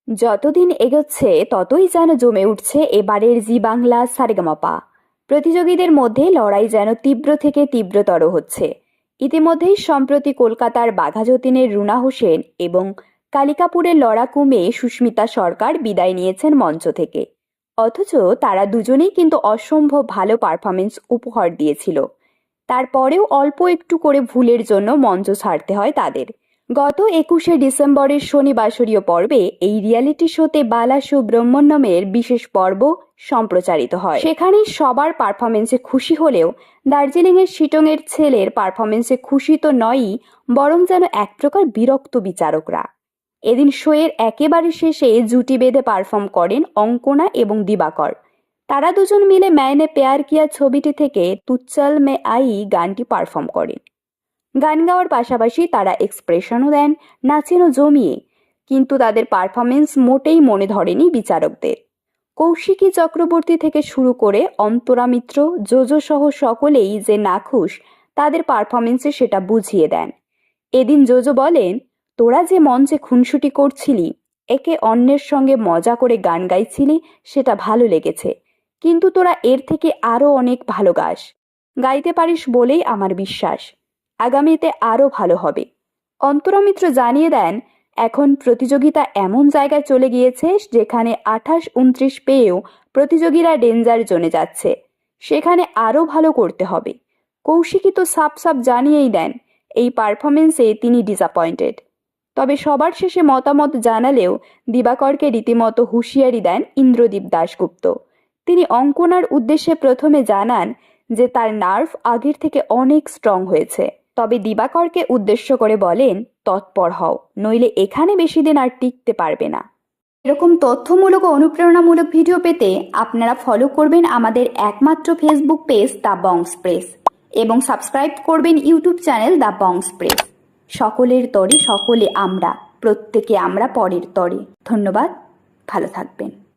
যতদিন এগোচ্ছে ততই যেন জমে উঠছে এবারের জি বাংলা সারেগামাপা। প্রতিযোগীদের মধ্যে লড়াই যেন তীব্র থেকে তীব্রতর হচ্ছে। ইতিমধ্যেই সম্প্রতি কলকাতার বাঘাযতীনের রুনা হোসেন এবং কালিকাপুরের লড়াকু মেয়ে সুস্মিতা সরকার বিদায় নিয়েছেন মঞ্চ থেকে। অথচ তারা দুজনেই কিন্তু অসম্ভব ভালো পারফরমেন্স উপহার দিয়েছিল। তারপরেও অল্প একটু করে ভুলের জন্য মঞ্চ ছাড়তে হয় তাদের। গত 21শে ডিসেম্বরের শনিবাসরীয় পর্বে এই রিয়ালিটি শোতে বালা সুব্রহ্মণ্যমের বিশেষ পর্ব সম্প্রচারিত হয়। সেখানে সবার পারফরমেন্সে খুশি হলেও দার্জিলিংয়ের শিটংয়ের ছেলের পারফরমেন্সে খুশি তো নয়ই, বরং যেন এক প্রকার বিরক্ত বিচারকরা। এদিন শোয়ের একেবারে শেষে জুটি বেঁধে পারফর্ম করেন অঙ্কনা এবং দিবাকর। তারা দুজন মিলে ম্যায়নে প্যার কিয়া ছবিটি থেকে তুচ্চল মে আই গানটি পারফর্ম করেন। গান গাওয়ার পাশাপাশি তারা এক্সপ্রেশনও দেন, নাচেনও জমিয়ে। কিন্তু তাদের পারফরমেন্স মোটেই মনে ধরেনি বিচারকদের। কৌশিকী চক্রবর্তী থেকে শুরু করে অন্তরা মিত্র, জোজো সহ সকলেই যে নাখুশ তাদের পারফরমেন্সে সেটা বুঝিয়ে দেন। এদিন জোজো বলেন, তোরা যে মঞ্চে খুনসুটি করছিলি, একে অন্যের সঙ্গে মজা করে গান গাইছিলি, সেটা ভালো লেগেছে, কিন্তু তোরা এর থেকে আরও অনেক ভালো গাস, গাইতে পারিস বলেই আমার বিশ্বাস, আগামীতে আরও ভালো হবে। অন্তরা মিত্র জানিয়ে দেন, এখন প্রতিযোগিতা এমন জায়গায় চলে গিয়েছে যেখানে 28-29 পেয়েও প্রতিযোগীরা ডেঞ্জার জোনে যাচ্ছে, সেখানে আরও ভালো করতে হবে। কৌশিকী তো সাপ সাপ জানিয়েই দেন এই পারফরমেন্সে তিনি ডিসঅ্যাপয়েন্টেড। তবে সবার শেষে মতামত জানালেও দিবাকরকে রীতিমতো হুঁশিয়ারি দেন ইন্দ্রদীপ দাশগুপ্ত। তিনি অঙ্কনার উদ্দেশ্যে প্রথমে জানান যে তার নার্ভ আগের থেকে অনেক স্ট্রং হয়েছে, তবে দিবাকরকে উদ্দেশ্য করে বলেন, তৎপর হও, নইলে এখানে বেশি দিন আর টিকতে পারবে না। এরকম তথ্যমূলক ও অনুপ্রেরণামূলক ভিডিও পেতে আপনারা ফলো করবেন আমাদের একমাত্র ফেসবুক পেজ দ্য বংস প্রেস এবং সাবস্ক্রাইব করবেন ইউটিউব চ্যানেল দ্য বংস প্রেস। সকলের তরে সকলে আমরা, প্রত্যেকে আমরা পরের তরে। ধন্যবাদ, ভালো থাকবেন।